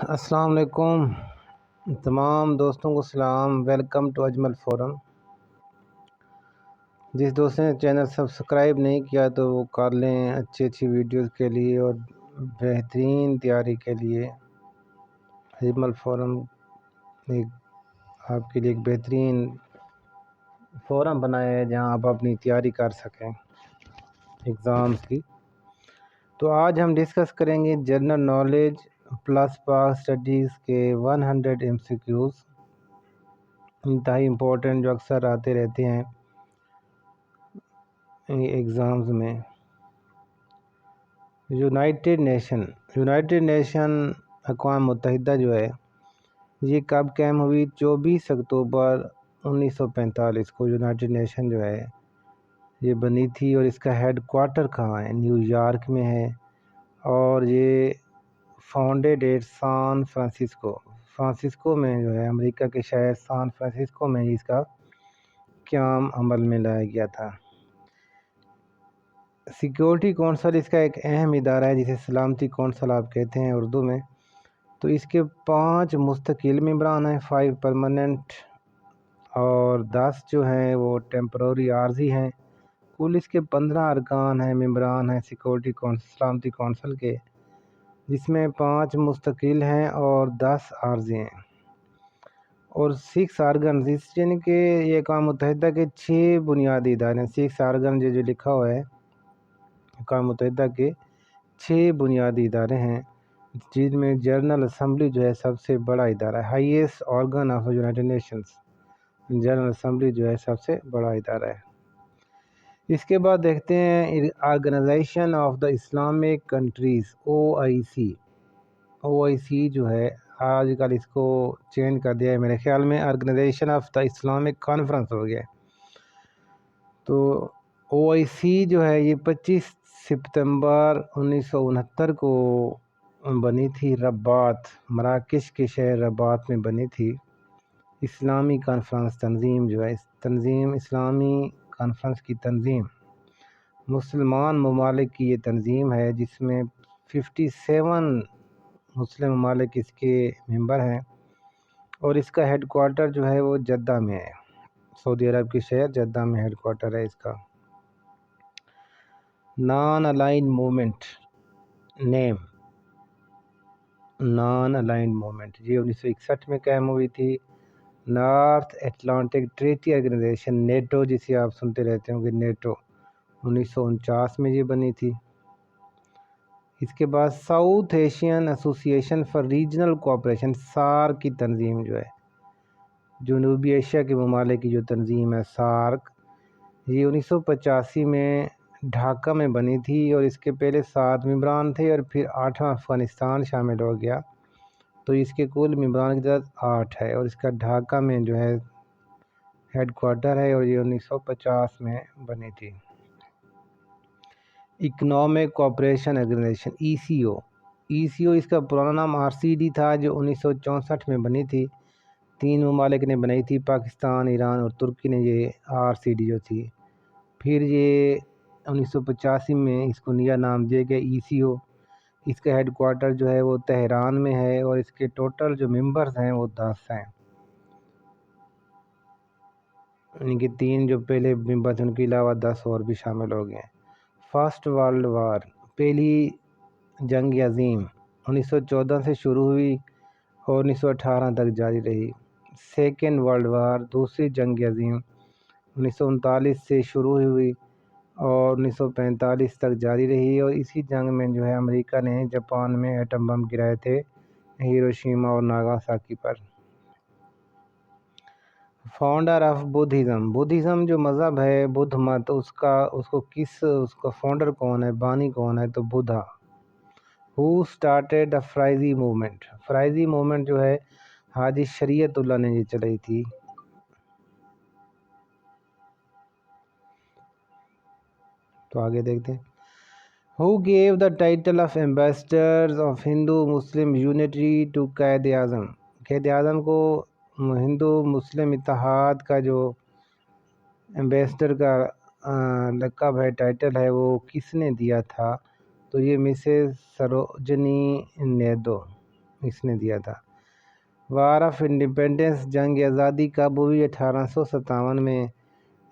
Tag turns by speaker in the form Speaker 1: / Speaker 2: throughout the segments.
Speaker 1: السلام علیکم تمام دوستوں کو سلام. Welcome to Ajmal forum. جس دوست نے چینل سبسکرائب نہیں کیا تو وہ کر لیں اچھی ویڈیوز کے لیے اور بہترین تیاری کے لیے. اجمل فورم ایک آپ کے لیے ایک بہترین فورم بنایا ہے جہاں آپ اپنی تیاری کر سکیں ایگزامز کی. تو آج ہم ڈسکس کریں گے جنرل نالج پلس پاس اسٹڈیز کے 100 MCQs انتہائی امپورٹنٹ جو اکثر آتے رہتے ہیں ایگزامز میں. یونائٹڈ نیشن اقوام متحدہ جو ہے یہ کب قائم ہوئی؟ 24 اکتوبر 1945 کو یونائٹڈ نیشن جو ہے یہ بنی تھی اور اس کا ہیڈ کوارٹر کہاں ہے؟ نیو یارک میں ہے. اور یہ فاؤنڈیڈ ایٹ سان فرانسسکو میں جو ہے امریکہ کے شہر سان فرانسسکو میں اس کا قیام عمل میں لایا گیا تھا. سیکیورٹی کونسل اس کا ایک اہم ادارہ ہے جسے سلامتی کونسل آپ کہتے ہیں اردو میں. تو اس کے 5 مستقل ممبران ہیں، 5 پرماننٹ اور 10 جو ہیں وہ ٹیمپروری عارضی ہیں. کل اس کے 15 ارکان ہیں، ممبران ہیں سیکیورٹی کونسل سلامتی کونسل کے، جس میں 5 مستقل ہیں اور 10 عارضی ہیں. اور 6 آرگنز یعنی کہ یہ اقوام متحدہ کے 6 بنیادی ادارے ہیں. 6 آرگن جو لکھا ہوا ہے اقوام متحدہ کے 6 بنیادی ادارے ہیں، جن میں جنرل اسمبلی جو ہے سب سے بڑا ادارہ ہے. Highest organ of United nations, general assembly جو ہے سب سے بڑا ادارہ ہے. اس کے بعد دیکھتے ہیں Organisation of the Islamic Countries OIC جو ہے آج کل اس کو چینج کر دیا ہے میرے خیال میں organisation of the Islamic conference ہو گیا. تو OIC جو ہے یہ 25 ستمبر 1969 کو بنی تھی. مراکش کے شہر رباط میں بنی تھی. اسلامی کانفرنس تنظیم جو ہے اسلامی کانفرنس کی تنظیم مسلمان ممالک کی یہ تنظیم ہے، جس میں 57 مسلم ممالک اس کے ممبر ہیں. اور اس کا ہیڈ کوارٹر جو ہے وہ جدہ میں ہے، سعودی عرب کے شہر جدہ میں ہیڈ کوارٹر ہے اس کا. نان الائنڈ موومنٹ یہ 1961 میں قائم ہوئی تھی. North Atlantic Treaty Organisation NATO جسے آپ سنتے رہتے ہوں گے، نیٹو 1949 میں یہ بنی تھی. اس کے بعد ساؤتھ ایشین ایسوسی ایشن فار ریجنل کوآپریشن سارک کی تنظیم جو ہے جنوبی ایشیا کے ممالک کی جو تنظیم ہے سارک، یہ 1985 میں ڈھاکہ میں بنی تھی. اور اس کے پہلے 7 ممبران تھے اور پھر 8واں افغانستان شامل ہو گیا. تو اس کے کل ممبران کی تعداد 8 ہے اور اس کا ڈھاکہ میں جو ہے ہیڈ کوارٹر ہے اور یہ 1950 میں بنی تھی. اکنامک کوآپریشن آرگنائزیشن ECO اس کا پرانا نام RCD تھا، جو 1964 میں بنی تھی. 3 ممالک نے بنائی تھی، پاکستان، ایران اور ترکی نے یہ RCD جو تھی. پھر یہ 1985 میں اس کو نیا نام دیا گیا ECO. اس کا ہیڈ کوارٹر جو ہے وہ تہران میں ہے اور اس کے ٹوٹل جو ممبرز ہیں وہ 10 ہیں، یعنی کہ 3 جو پہلے ممبر تھے ان کے علاوہ 10 اور بھی شامل ہو گئے. فرسٹ ورلڈ وار، پہلی جنگ عظیم 1914 سے شروع ہوئی اور 1918 تک جاری رہی. سیکنڈ ورلڈ وار، دوسری جنگ عظیم 1939 سے شروع ہوئی اور 1945 تک جاری رہی. اور اسی جنگ میں جو ہے امریکہ نے جاپان میں ایٹم بم گرائے تھے، ہیروشیما اور Nagasaki per. Founder of Buddhism جو مذہب ہے بدھ مت، اس کا فاؤنڈر کون ہے، بانی کون ہے؟ تو بدھا. ہو سٹارٹیڈ دا فرائضی موومنٹ جو ہے حاجی شریعت اللہ نے یہ چلائی تھی. تو آگے دیکھتے ہیں. Who gave the title of ambassadors of Hindu Muslim unity to Quaid Azam کو ہندو مسلم اتحاد کا جو ایمبیسڈر کا لقب ہے، ٹائٹل ہے، وہ کس نے دیا تھا؟ تو یہ مسز سروجنی اس نے دیا تھا۔ وار آف انڈیپینڈنس، جنگ آزادی کب ہوئی؟ 1857 میں۔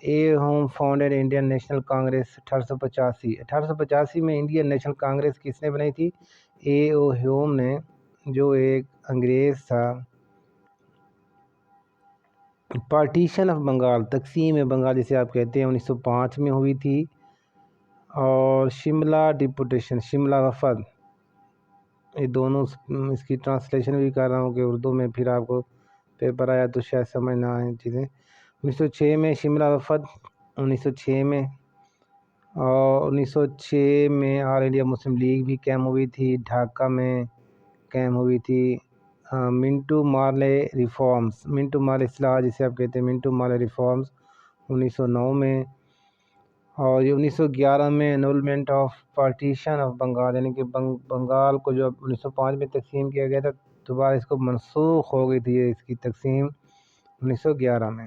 Speaker 1: A home founded Indian national Congress, 1885 میں انڈین نیشنل کانگریس کس نے بنائی تھی؟ اے او ہیوم نے، جو ایک انگریز تھا۔ پارٹیشن آف بنگال، تقسیم بنگال جسے آپ کہتے ہیں، 1905 میں ہوئی تھی۔ اور شملہ ڈپوٹیشن، شملہ وفد، یہ دونوں اس کی ٹرانسلیشن بھی کر رہا ہوں کہ اردو میں پھر آپ کو پیپر آیا تو شاید سمجھ نہ آئیں چیزیں۔ 1906 میں شملہ وفد، 1906 میں، اور 1906 میں آل انڈیا مسلم لیگ بھی قائم ہوئی تھی، ڈھاکہ میں قائم ہوئی تھی۔ منٹو مارلے ریفارمز، منٹو مارلے اصلاح جسے آپ کہتے ہیں، منٹو مارلے ریفارمز 1909 میں۔ اور یہ 1911 میں انولمنٹ آف پارٹیشن آف بنگال، یعنی کہ بنگال کو جو 1905 میں تقسیم کیا گیا تھا، دوبارہ اس کو منسوخ ہو گئی تھی اس کی تقسیم 1911 میں۔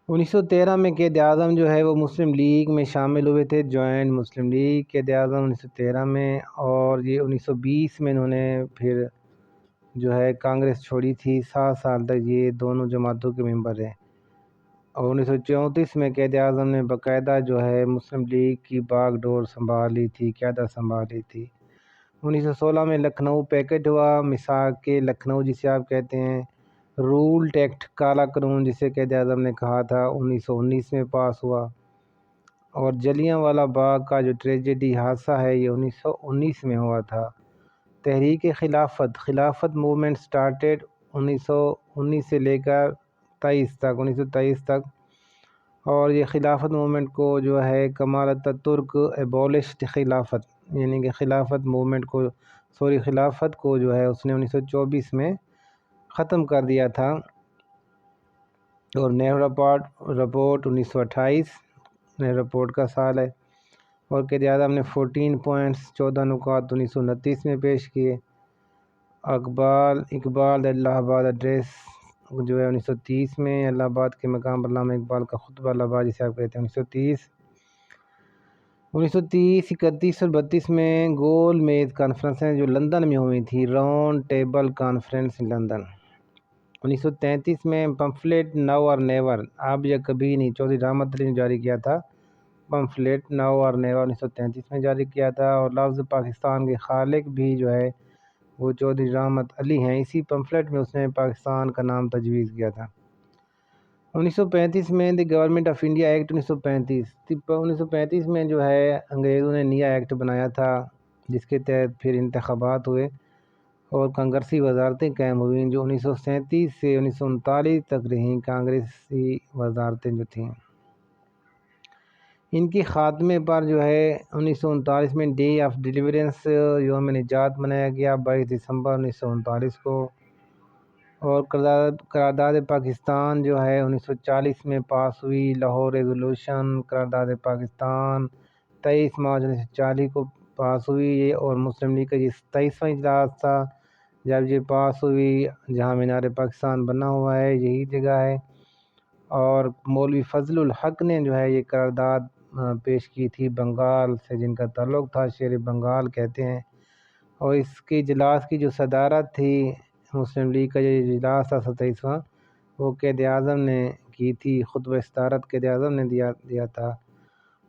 Speaker 1: 1913 میں قائد اعظم جو ہے وہ مسلم لیگ میں شامل ہوئے تھے، جوائنٹ مسلم لیگ قائد اعظم 1913 میں۔ اور یہ 1920 میں انہوں نے پھر جو ہے کانگریس چھوڑی تھی، 7 سال تک یہ دونوں جماعتوں کے ممبر رہے۔ اور 1934 میں قائد اعظم نے باقاعدہ جو ہے مسلم لیگ کی باغ ڈور سنبھال لی تھی، قیادت سنبھال لی تھی۔ 1916 میں لکھنؤ پیکٹ ہوا، میثاق لکھنؤ جسے آپ کہتے ہیں، رولٹ ایکٹ، کالا قانون جسے قائد اعظم نے کہا تھا، 1919 میں پاس ہوا۔ اور جلیاں والا باغ کا جو ٹریجڈی حادثہ ہے یہ 1919 میں ہوا تھا۔ تحریک خلافت، خلافت موومنٹ سٹارٹیڈ 1919 سے لے کر 1923 تک۔ اور یہ خلافت موومنٹ کو جو ہے کمال اتاترک ایبولشڈ خلافت، یعنی کہ خلافت موومنٹ کو، خلافت کو جو ہے اس نے 1924 میں ختم کر دیا تھا۔ اور نہرو رپورٹ 1928، نہرو رپورٹ کا سال ہے۔ اور قائد اعظم نے 14 پوائنٹس، 14 نکات 1929 میں پیش کیے۔ اقبال الہ آباد ایڈریس جو ہے 1930 میں، الہ آباد کے مقام پر علامہ اقبال کا خطبہ الہ آباد جسے آپ کہتے ہیں، 1930، 31 اور 32 میں گول میز کانفرنسیں جو لندن میں ہوئی تھی، راؤنڈ ٹیبل کانفرنس لندن۔ 1933 میں پمفلیٹ ناؤ اور نیور، اب یا کبھی نہیں، چودھری رحمت علی نے جاری کیا تھا۔ پمفلیٹ ناؤ اور نیور 1933 میں جاری کیا تھا۔ اور لفظ پاکستان کے خالق بھی جو ہے وہ چودھری رحمت علی ہیں، اسی پمفلیٹ میں اس نے پاکستان کا نام تجویز کیا تھا۔ 1935 میں the government of India act 1935 میں جو ہے انگریزوں نے نیا ایکٹ بنایا تھا، جس کے تحت پھر انتخابات ہوئے اور کانگریسی وزارتیں قائم ہوئیں، جو 1937 سے 1939 تک رہیں کانگریسی وزارتیں جو تھیں۔ ان کے خاتمے پر جو ہے 1939 میں ڈے آف ڈیلیورنس، یوم نجات منایا گیا 22 دسمبر 1939 کو۔ اور قرارداد پاکستان جو ہے 1940 میں پاس ہوئی، لاہور ریزولوشن قرارداد پاکستان 23 مارچ 1940 کو پاس ہوئی۔ اور مسلم لیگ کا یہ 27واں اجلاس تھا جب یہ پاس ہوئی، جہاں مینار پاکستان بنا ہوا ہے، یہی جگہ ہے۔ اور مولوی فضل الحق نے جو ہے یہ قرارداد پیش کی تھی بنگال سے، جن کا تعلق تھا، شیر بنگال کہتے ہیں۔ اور اس کے اجلاس کی جو صدارت تھی، مسلم لیگ کا یہ اجلاس تھا 27واں، وہ قائد اعظم نے کی تھی، خطبہ صدارت قائد اعظم نے دیا تھا۔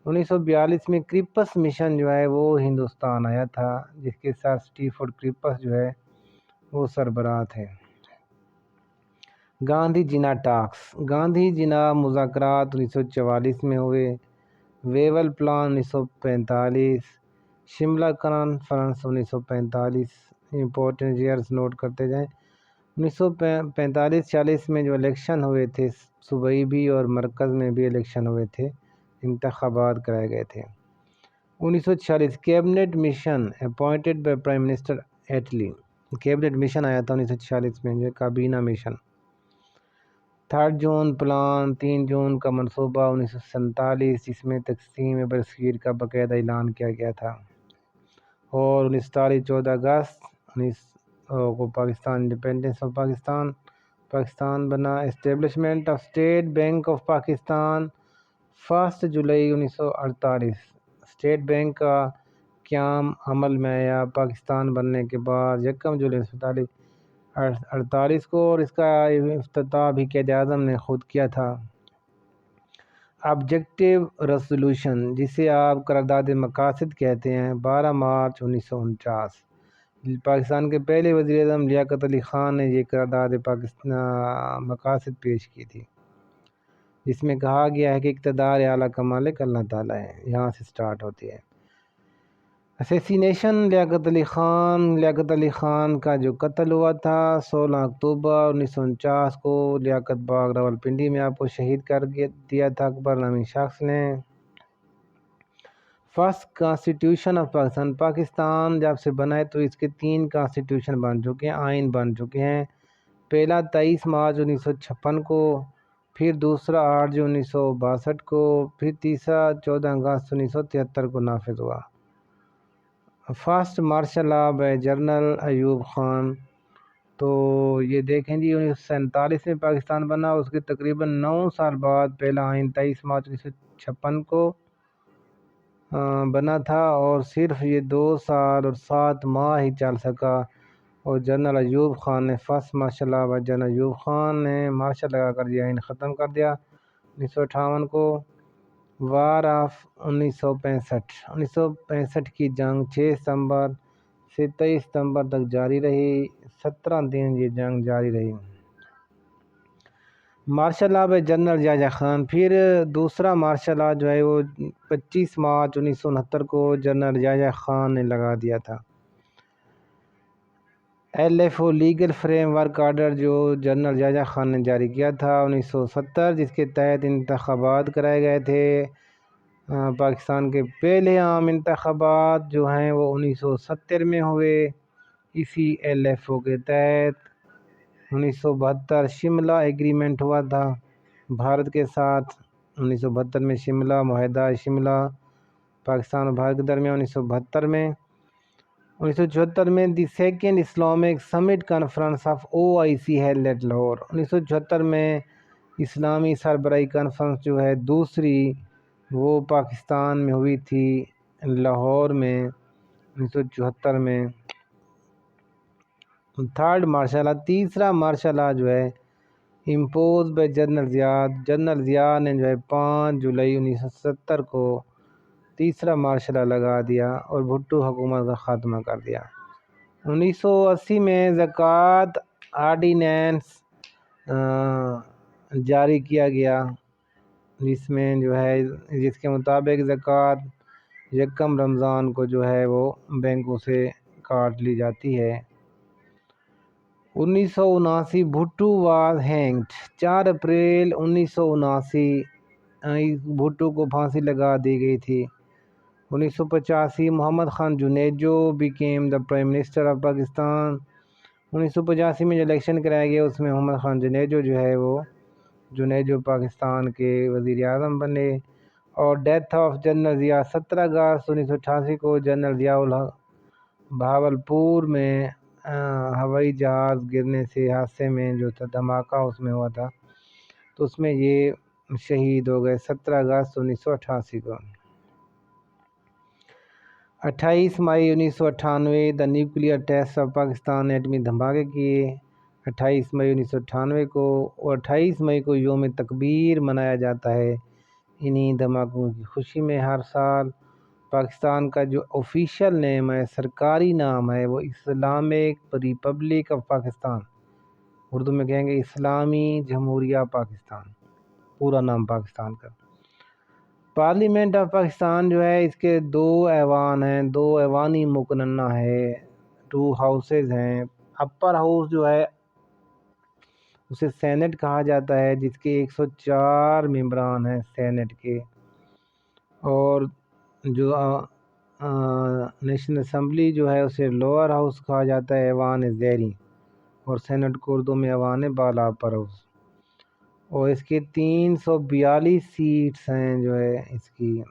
Speaker 1: 1942 میں کرپس مشن جو ہے وہ ہندوستان آیا تھا، جس کے ساتھ اسٹیفورڈ کرپس جو ہے وہ سربراہ تھے۔ گاندھی جنا ٹاکس، گاندھی جنا مذاکرات 1944 میں ہوئے۔ Wavell plan 1945، Shimla conference 1945، important years note کرتے جائیں۔ 1945-46 میں جو الیکشن ہوئے تھے، صوبائی بھی اور مرکز میں بھی الیکشن ہوئے تھے، انتخابات کرائے گئے تھے۔ 1946 cabinet mission appointed by prime minister Attlee, cabinet mission آیا تھا 1946 میں، جو کابینہ مشن۔ 3 جون پلان، 3 جون کا منصوبہ 1947، جس میں تقسیم برصغیر کا باقاعدہ اعلان کیا گیا تھا۔ اور 19 14 اگست کو پاکستان انڈیپینڈنس آف پاکستان بنا۔ Establishment of state bank of Pakistan 1 July 1948، state bank کا قیام عمل میں آیا پاکستان بننے کے بعد 1 جولائی 1948 کو، اور اس کا افتتاح بھی قائد اعظم نے خود کیا تھا۔ آبجیکٹیو ریزولوشن، جسے آپ قرارداد مقاصد کہتے ہیں، 12 مارچ 1949۔ پاکستان کے پہلے وزیر اعظم لیاقت علی خان نے یہ قرارداد مقاصد پیش کی تھی، جس میں کہا گیا ہے کہ اقتدار اعلیٰ کا مالک اللہ تعالیٰ ہے۔ یہاں سے سٹارٹ ہوتی ہے۔ اسیسینیشن لیاقت علی خان کا جو قتل ہوا تھا 16 اکتوبر 1949 کو لیاقت باغ راولپنڈی میں، آپ کو شہید کر دیا تھا اکبر نامی شخص نے۔ First constitution of Pakistan, Pakistan جب سے بنا ہے تو اس کے 3 کانسٹیٹیوشن بن چکے ہیں، آئین بن چکے ہیں۔ پہلا 23 مارچ 1956 کو، پھر دوسرا 8 جون 1962 کو، پھر تیسرا 14 اگست 1973 کو نافذ ہوا۔ First martial law by General Ayub Khan, تو یہ دیکھیں جی 1947 میں پاکستان بنا، اس کے تقریباً 9 سال بعد پہلا آئین 23 مارچ 1956 کو بنا تھا، اور صرف یہ 2 سال اور 7 ماہ ہی چل سکا، اور جنرل ایوب خان نے first martial law by General Ayub Khan نے مارشل لگا کر یہ آئین ختم کر دیا 1958 کو۔ وار آف 1965 کی جنگ 6 ستمبر سے 23 ستمبر تک جاری رہی، 17 دن یہ جنگ جاری رہی۔ Martial law by general Yahya Khan, پھر دوسرا مارشل لاء جو ہے وہ 25 مارچ 1969 کو جنرل یحییٰ خان نے لگا دیا تھا۔ LFO legal frame work order جو جنرل یحییٰ خان نے جاری کیا تھا 1970، جس کے تحت انتخابات کرائے گئے تھے۔ پاکستان کے پہلے عام انتخابات جو ہیں وہ 1970 میں ہوئے، اسی LFO کے تحت 1972 شملہ ایگریمنٹ ہوا تھا بھارت کے ساتھ۔ 1972 میں شملہ معاہدہ شملہ پاکستان اور بھارت کے درمیان 1972 میں۔ 1974 میں the second Islamic summit conference of OIC held at Lahore. 1974 میں اسلامی سربراہی کانفرنس جو ہے دوسری، وہ پاکستان میں ہوئی تھی لاہور میں 1974 میں۔ تھرڈ مارشل لاء، تیسرا مارشل لاء جو ہے امپوز بائی جنرل ضیاء نے جو ہے 5 جولائی 1970 کو تیسرا مارشل لاء لگا دیا اور بھٹو حکومت کا خاتمہ کر دیا۔ 1980 میں زکوٰۃ آرڈیننس جاری کیا گیا، جس کے مطابق زکوٰۃ 1 رمضان کو جو ہے وہ بینکوں سے کاٹ لی جاتی ہے۔ 1979 Bhutto was hanged, 4 April 1979 Bhutto کو پھانسی لگا دی گئی تھی۔ 1985 Muhammad Khan Junejo became the prime minister of Pakistan. 1985 میں جو الیکشن کرایا گیا اس میں محمد خان جنیجو پاکستان کے وزیر اعظم بنے۔ اور ڈیتھ آف جنرل ضیاء، 17 اگست 1988 کو جنرل ضیاء بہاولپور میں ہوائی جہاز گرنے سے حادثے میں جو تھا دھماکہ اس میں ہوا تھا، تو اس میں یہ شہید ہو گئے 17 اگست 1988 کو۔ 28 مئی 1998 the nuclear test of Pakistan نے ایٹمی دھماکے کیے 28 مئی 1998 کو، اور 28 مئی کو یوم تکبیر منایا جاتا ہے انہی دھماکوں کی خوشی میں ہر سال۔ پاکستان کا جو آفیشیل نیم ہے، سرکاری نام ہے، وہ Islamic republic of Pakistan, Urdu میں کہیں گے اسلامی جمہوریہ پاکستان، پورا نام پاکستان کا۔ پارلیمنٹ آف پاکستان جو ہے اس کے 2 ایوان ہیں، 2 ایوانی مقننہ ہے، 2 ہاؤسز ہیں۔ اپر ہاؤس جو ہے اسے سینٹ کہا جاتا ہے، جس کے 104 ممبران ہیں سینٹ کے، اور جو نیشنل اسمبلی جو ہے اسے لوور ہاؤس کہا جاتا ہے، ایوان زیریں، اور سینٹ کو اردو میں ایوان بالا اپر ہاؤس۔ اور اس کے 342 سیٹس ہیں جو ہے اس کی۔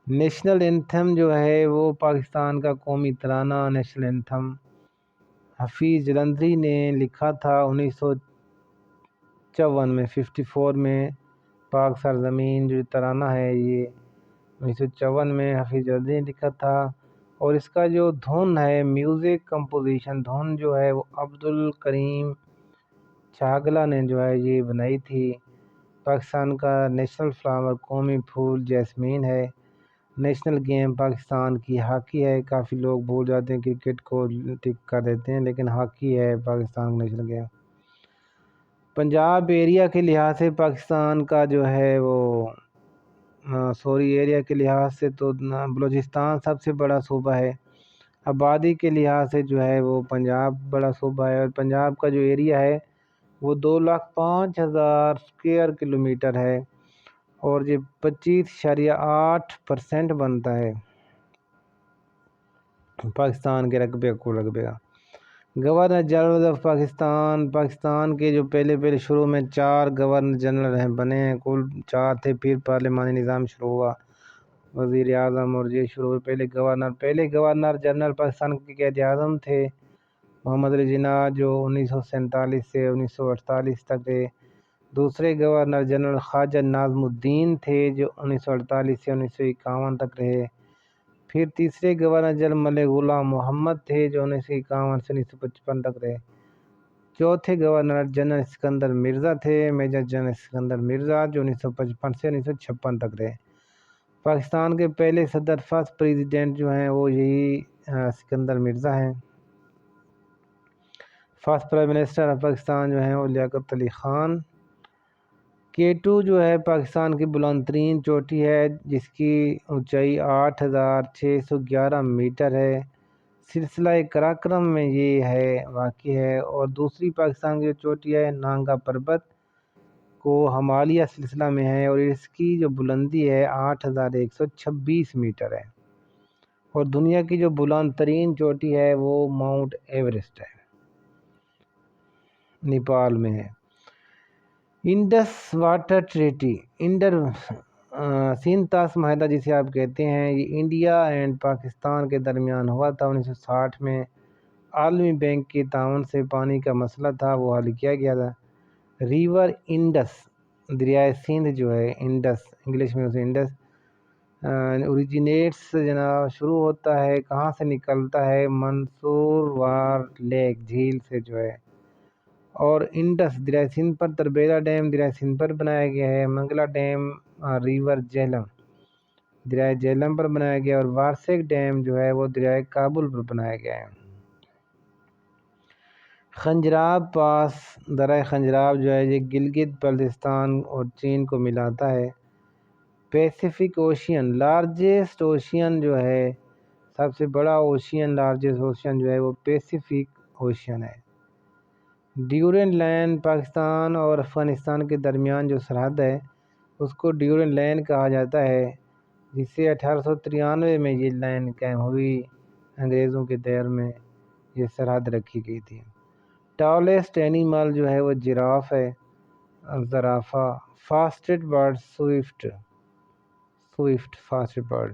Speaker 1: نیشنل اینتھم جو ہے وہ پاکستان کا قومی ترانہ نیشنل اینتھم حفیظ جلندھری نے لکھا تھا 1954 میں 54 میں۔ پاک سرزمین جو ترانہ ہے یہ 1954 میں حفیظ جلدی نے لکھا تھا، اور اس کا جو دھن ہے میوزک کمپوزیشن دھن جو ہے وہ عبدالکریم چھاگلا نے جو ہے یہ بنائی تھی۔ پاکستان کا نیشنل فلاور قومی پھول جیسمین ہے۔ نیشنل گیم پاکستان کی ہاکی ہے۔ کافی لوگ بھول جاتے ہیں، کرکٹ کو ٹک کر دیتے ہیں، لیکن ہاکی ہے پاکستان کا نیشنل گیم۔ پنجاب ایریا کے لحاظ سے پاکستان کا جو ہے وہ ایریا کے لحاظ سے تو بلوچستان سب سے بڑا صوبہ ہے۔ آبادی کے لحاظ سے جو ہے وہ پنجاب بڑا صوبہ ہے، اور پنجاب کا جو ایریا ہے وہ 2,05,000 اسکوائر کلومیٹر ہے، اور یہ 25.8% بنتا ہے پاکستان کے رقبے کا۔ گورنر جنرل آف پاکستان کے جو پہلے شروع میں 4 گورنر جنرل بنے ہیں، کل 4 تھے، پھر پارلیمانی نظام شروع ہوا، وزیر اعظم اور یہ شروع ہوئے۔ پہلے گورنر جنرل پاکستان کے قائد اعظم تھے محمد علی جناح، جو 1947 سے 1948 تک تھے۔ دوسرے گورنر جنرل خواجہ ناظم الدین تھے، جو 1948 سے 1951 تک رہے۔ پھر تیسرے گورنر جنرل ملک غلام محمد تھے، جو 1951 سے 1955 تک رہے۔ چوتھے گورنر جنرل اسکندر مرزا تھے، میجر جنرل اسکندر مرزا، جو 1955 سے 1956 تک رہے۔ پاکستان کے پہلے صدر فرسٹ پریزیڈنٹ جو ہیں وہ یہی اسکندر مرزا ہیں۔ First prime minister of Pakistan جو ہیں وہ لیاقت علی خان۔ K2 جو ہے پاکستان کی بلند ترین چوٹی ہے، جس کی اونچائی 8,611 میٹر ہے۔ سلسلہ قراقرم میں یہ واقع ہے، اور دوسری پاکستان کی جو چوٹی ہے نانگا پربت کو ہمالیہ سلسلہ میں ہے، اور اس کی جو بلندی ہے 8,126 میٹر ہے، اور دنیا کی جو بلند ترین چوٹی ہے وہ ماؤنٹ ایوریسٹ ہے، نیپال میں ہے۔ انڈس واٹر ٹریٹی سندھ طاس معاہدہ جسے آپ کہتے ہیں، یہ انڈیا اینڈ پاکستان کے درمیان ہوا تھا 1960 میں۔ عالمی بینک کے تعاون سے پانی کا مسئلہ تھا، وہ حل کیا گیا تھا۔ ریور انڈس، دریائے سندھ جو ہے، انڈس انگلش میں اسے انڈس اوریجینیٹس جناب شروع ہوتا ہے، کہاں سے نکلتا ہے؟ منصوروار لیک جھیل سے جو ہے، اور انڈس دریائے سندھ پر تربیلا ڈیم دریائے سندھ پر بنایا گیا ہے۔ منگلا ڈیم ریور جہلم دریائے جہلم پر بنایا گیا، اور وارسیک ڈیم جو ہے وہ دریائے کابل پر بنایا گیا ہے۔ خنجراب پاس، درہ خنجراب جو ہے یہ گلگت بلتستان اور چین کو ملاتا ہے۔ پیسیفک اوشین، لارجسٹ اوشین جو ہے، سب سے بڑا اوشین، لارجسٹ اوشین جو ہے وہ پیسیفک اوشین ہے۔ ڈیورنڈ لائن پاکستان اور افغانستان کے درمیان جو سرحد ہے اس کو ڈیورنڈ لائن کہا جاتا ہے، جسے 1893 میں یہ لائن قائم ہوئی، انگریزوں کے دور میں یہ سرحد رکھی گئی تھی۔ ٹالسٹ اینیمل جو ہے وہ جراف ہے، زرافہ۔ Fastest bird swift fastest bird.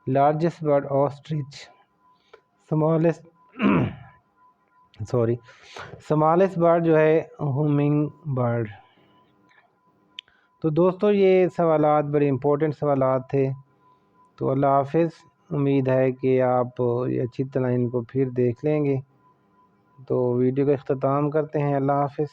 Speaker 1: Largest bird ostrich. Smallest bird جو ہے ہومنگ برڈ۔ تو دوستو یہ سوالات بڑے امپورٹنٹ سوالات تھے، تو اللہ حافظ۔ امید ہے کہ آپ اچھی طرح ان کو پھر دیکھ لیں گے۔ تو ویڈیو کا اختتام کرتے ہیں، اللہ حافظ۔